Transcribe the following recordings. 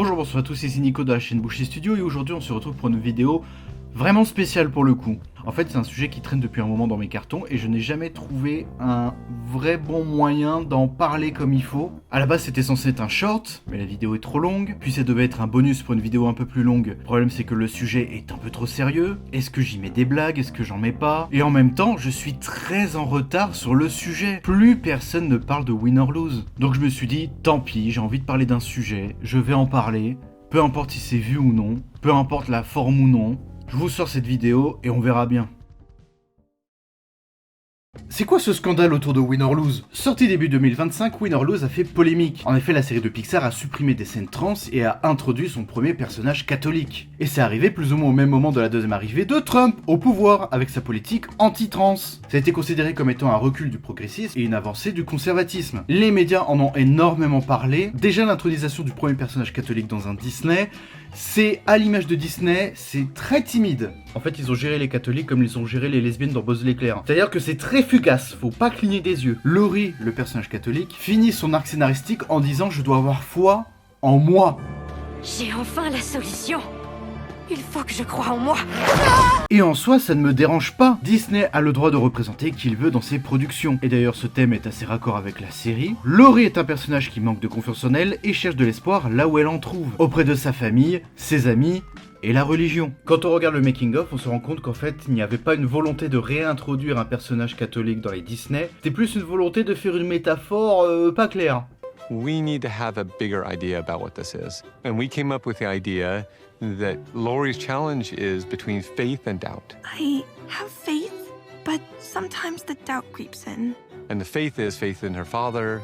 Bonjour, bonsoir à tous, ici Nico de la chaîne Boucher Studio et aujourd'hui on se retrouve pour une vidéo vraiment spéciale pour le coup. En fait c'est un sujet qui traîne depuis un moment dans mes cartons et je n'ai jamais trouvé un vrai bon moyen d'en parler comme il faut. À la base c'était censé être un short, mais la vidéo est trop longue, puis ça devait être un bonus pour une vidéo un peu plus longue. Le problème c'est que le sujet est un peu trop sérieux, est-ce que j'y mets des blagues, est-ce que j'en mets pas? Et en même temps je suis très en retard sur le sujet. Plus personne ne parle de win or lose. Donc je me suis dit tant pis, j'ai envie de parler d'un sujet, je vais en parler. Peu importe si c'est vu ou non, peu importe la forme ou non, je vous sors cette vidéo et on verra bien. C'est quoi ce scandale autour de Win or Lose? Sorti début 2025, Win or Lose a fait polémique. En effet, la série de Pixar a supprimé des scènes trans et a introduit son premier personnage catholique. Et c'est arrivé plus ou moins au même moment de la deuxième arrivée de Trump au pouvoir, avec sa politique anti-trans. Ça a été considéré comme étant un recul du progressisme et une avancée du conservatisme. Les médias en ont énormément parlé. Déjà l'intronisation du premier personnage catholique dans un Disney, c'est à l'image de Disney, c'est très timide. En fait, ils ont géré les catholiques comme ils ont géré les lesbiennes dans Buzz l'éclair. C'est-à-dire que c'est très fugace, faut pas cligner des yeux. Laurie, le personnage catholique, finit son arc scénaristique en disant « Je dois avoir foi en moi ». J'ai enfin la solution. Il faut que je croie en moi. Et en soi, ça ne me dérange pas. Disney a le droit de représenter qui il veut dans ses productions. Et d'ailleurs, ce thème est assez raccord avec la série. Laurie est un personnage qui manque de confiance en elle et cherche de l'espoir là où elle en trouve. Auprès de sa famille, ses amis et la religion. Quand on regarde le making-of, on se rend compte qu'en fait, il n'y avait pas une volonté de réintroduire un personnage catholique dans les Disney. C'était plus une volonté de faire une métaphore pas claire. We need to have a bigger idea about what this is. And we came up with the idea that Laurie's challenge is between faith and doubt. I have faith, but sometimes the doubt creeps in. And the faith is faith in her father,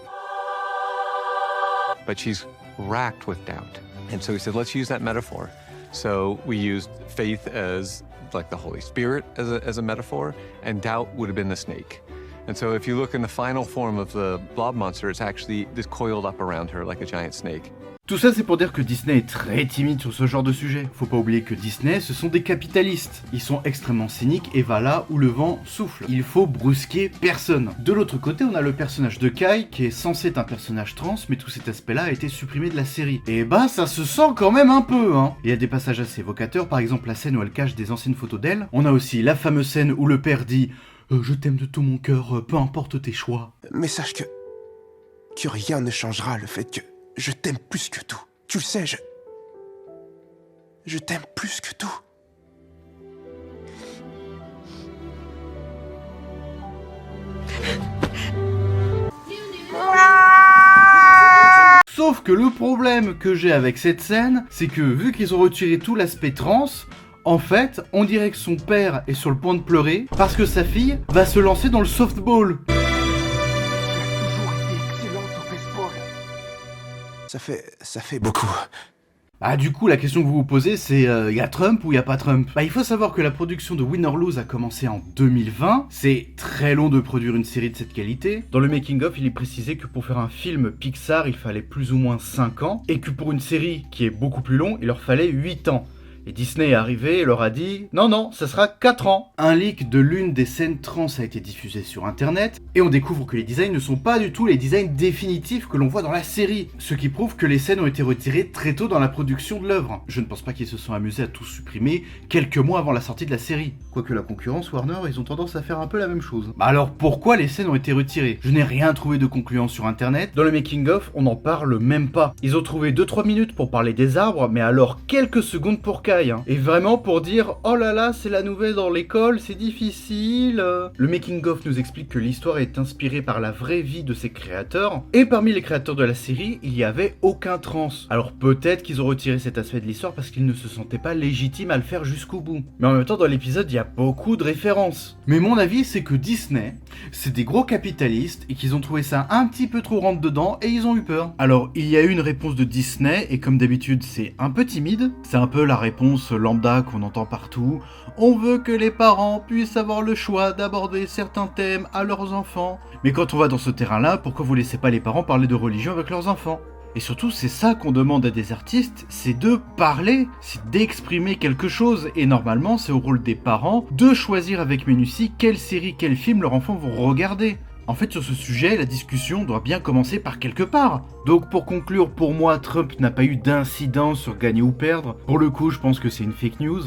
but she's racked with doubt. And so we said, let's use that metaphor. So we used faith as like the Holy Spirit as a metaphor, and doubt would have been the snake. And so if you look in the final form of the blob monster, it's actually this coiled up around her like a giant snake. Tout ça c'est pour dire que Disney est très timide sur ce genre de sujet. Faut pas oublier que Disney, ce sont des capitalistes. Ils sont extrêmement cyniques et va là où le vent souffle. Il faut brusquer personne. De l'autre côté, on a le personnage de Kai, qui est censé être un personnage trans, mais tout cet aspect-là a été supprimé de la série. Et bah, ça se sent quand même un peu, hein. Il y a des passages assez évocateurs, par exemple la scène où elle cache des anciennes photos d'elle. On a aussi la fameuse scène où le père dit « Je t'aime de tout mon cœur, peu importe tes choix ». Mais sache que rien ne changera le fait que je t'aime plus que tout. Tu le sais, je t'aime plus que tout. Sauf que le problème que j'ai avec cette scène, c'est que vu qu'ils ont retiré tout l'aspect trans, en fait, on dirait que son père est sur le point de pleurer parce que sa fille va se lancer dans le softball. Ça fait beaucoup. Ah du coup la question que vous vous posez c'est y a Trump ou y a pas Trump? Bah il faut savoir que la production de Win or Lose a commencé en 2020, c'est très long de produire une série de cette qualité. Dans le making of il est précisé que pour faire un film Pixar il fallait plus ou moins 5 ans, et que pour une série qui est beaucoup plus longue il leur fallait 8 ans. Et Disney est arrivé et leur a dit « Non, non, ça sera 4 ans ». Un leak de l'une des scènes trans a été diffusé sur internet, et on découvre que les designs ne sont pas du tout les designs définitifs que l'on voit dans la série, ce qui prouve que les scènes ont été retirées très tôt dans la production de l'œuvre. Je ne pense pas qu'ils se sont amusés à tout supprimer quelques mois avant la sortie de la série. Quoique la concurrence, Warner, ils ont tendance à faire un peu la même chose. Bah alors pourquoi les scènes ont été retirées? Je n'ai rien trouvé de concluant sur internet. Dans le making of, on n'en parle même pas. Ils ont trouvé 2-3 minutes pour parler des arbres, mais alors quelques secondes pour Kai. Et vraiment pour dire oh là là c'est la nouvelle dans l'école, c'est difficile. Le making of nous explique que l'histoire est inspirée par la vraie vie de ses créateurs, et parmi les créateurs de la série il y avait aucun trans. Alors peut-être qu'ils ont retiré cet aspect de l'histoire parce qu'ils ne se sentaient pas légitimes à le faire jusqu'au bout. Mais en même temps dans l'épisode il y a beaucoup de références. Mais mon avis c'est que Disney c'est des gros capitalistes et qu'ils ont trouvé ça un petit peu trop rentre dedans et ils ont eu peur. Alors il y a eu une réponse de Disney et comme d'habitude c'est un peu timide, c'est un peu la réponse lambda qu'on entend partout. On veut que les parents puissent avoir le choix d'aborder certains thèmes à leurs enfants. Mais quand on va dans ce terrain-là, pourquoi vous laissez pas les parents parler de religion avec leurs enfants? Et surtout, c'est ça qu'on demande à des artistes, c'est de parler, c'est d'exprimer quelque chose. Et normalement, c'est au rôle des parents de choisir avec minutie quelle série, quel film leurs enfants vont regarder. En fait, sur ce sujet, la discussion doit bien commencer par quelque part. Donc pour conclure, pour moi, Trump n'a pas eu d'incidence sur gagner ou perdre. Pour le coup, je pense que c'est une fake news.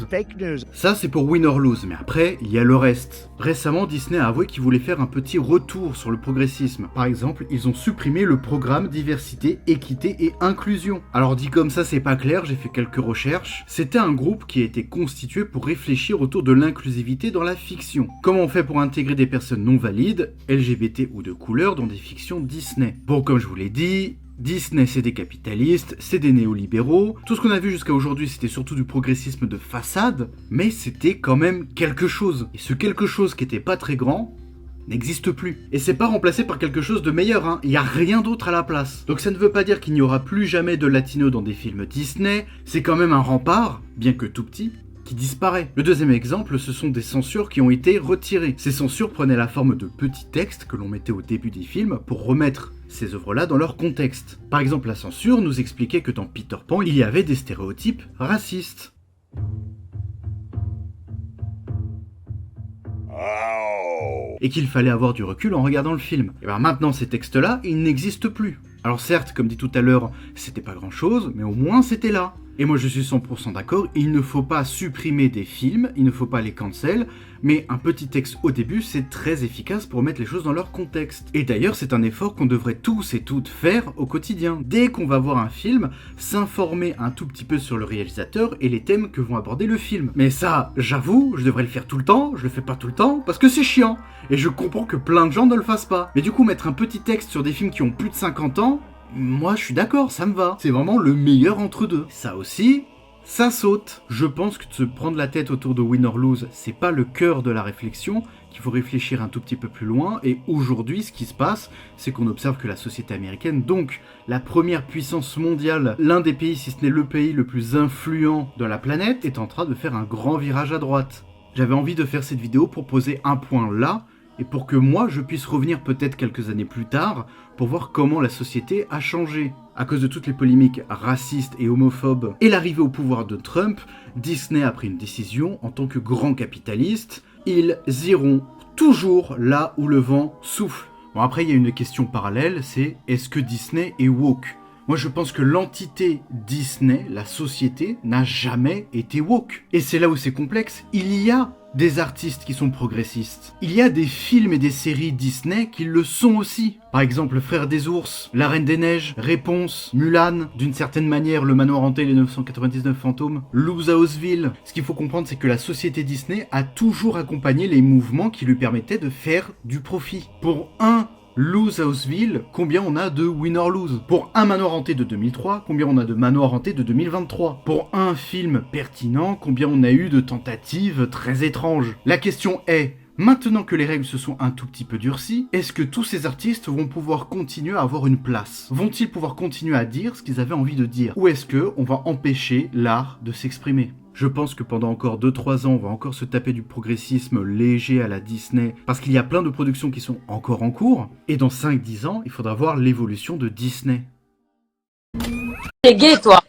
Ça, c'est pour win or lose, mais après, il y a le reste. Récemment, Disney a avoué qu'il voulait faire un petit retour sur le progressisme. Par exemple, ils ont supprimé le programme diversité, équité et inclusion. Alors dit comme ça, c'est pas clair, j'ai fait quelques recherches. C'était un groupe qui a été constitué pour réfléchir autour de l'inclusivité dans la fiction. Comment on fait pour intégrer des personnes non valides, LGBT ou de couleur dans des fictions Disney. Bon, comme je vous l'ai dit, Disney c'est des capitalistes, c'est des néolibéraux, tout ce qu'on a vu jusqu'à aujourd'hui c'était surtout du progressisme de façade, mais c'était quand même quelque chose. Et ce quelque chose qui était pas très grand n'existe plus. Et c'est pas remplacé par quelque chose de meilleur, hein. Il y a rien d'autre à la place. Donc ça ne veut pas dire qu'il n'y aura plus jamais de latino dans des films Disney, c'est quand même un rempart, bien que tout petit, qui disparaît. Le deuxième exemple, ce sont des censures qui ont été retirées. Ces censures prenaient la forme de petits textes que l'on mettait au début des films pour remettre ces œuvres-là dans leur contexte. Par exemple, la censure nous expliquait que dans Peter Pan, il y avait des stéréotypes racistes. Et qu'il fallait avoir du recul en regardant le film. Et bien maintenant, ces textes-là, ils n'existent plus. Alors certes, comme dit tout à l'heure, c'était pas grand-chose, mais au moins c'était là. Et moi je suis 100% d'accord, il ne faut pas supprimer des films, il ne faut pas les cancel, mais un petit texte au début c'est très efficace pour mettre les choses dans leur contexte. Et d'ailleurs c'est un effort qu'on devrait tous et toutes faire au quotidien. Dès qu'on va voir un film, s'informer un tout petit peu sur le réalisateur et les thèmes que vont aborder le film. Mais ça, j'avoue, je devrais le faire tout le temps, je le fais pas tout le temps, parce que c'est chiant. Et je comprends que plein de gens ne le fassent pas. Mais du coup mettre un petit texte sur des films qui ont plus de 50 ans, moi je suis d'accord, ça me va. C'est vraiment le meilleur entre deux. Ça aussi, ça saute. Je pense que de se prendre la tête autour de win or lose, c'est pas le cœur de la réflexion, qu'il faut réfléchir un tout petit peu plus loin. Et aujourd'hui, ce qui se passe, c'est qu'on observe que la société américaine, donc la première puissance mondiale, l'un des pays, si ce n'est le pays le plus influent de la planète, est en train de faire un grand virage à droite. J'avais envie de faire cette vidéo pour poser un point là, et pour que moi je puisse revenir peut-être quelques années plus tard pour voir comment la société a changé. À cause de toutes les polémiques racistes et homophobes et l'arrivée au pouvoir de Trump, Disney a pris une décision en tant que grand capitaliste. Ils iront toujours là où le vent souffle. Bon après il y a une question parallèle, c'est est-ce que Disney est woke ? Moi je pense que l'entité Disney, la société, n'a jamais été woke. Et c'est là où c'est complexe, il y a des artistes qui sont progressistes. Il y a des films et des séries Disney qui le sont aussi. Par exemple, Frères des ours, La Reine des Neiges, Réponse, Mulan, d'une certaine manière, Le Manoir hanté, les 999 fantômes, Lose Houseville. Ce qu'il faut comprendre, c'est que la société Disney a toujours accompagné les mouvements qui lui permettaient de faire du profit. Pour un Lose Houseville, combien on a de Win or Lose? Pour un Manoir hanté de 2003, combien on a de Manoir hanté de 2023? Pour un film pertinent, combien on a eu de tentatives très étranges? La question est, maintenant que les règles se sont un tout petit peu durcies, est-ce que tous ces artistes vont pouvoir continuer à avoir une place? Vont-ils pouvoir continuer à dire ce qu'ils avaient envie de dire? Ou est-ce que on va empêcher l'art de s'exprimer? Je pense que pendant encore 2-3 ans, on va encore se taper du progressisme léger à la Disney, parce qu'il y a plein de productions qui sont encore en cours, et dans 5-10 ans, il faudra voir l'évolution de Disney. T'es gay, toi.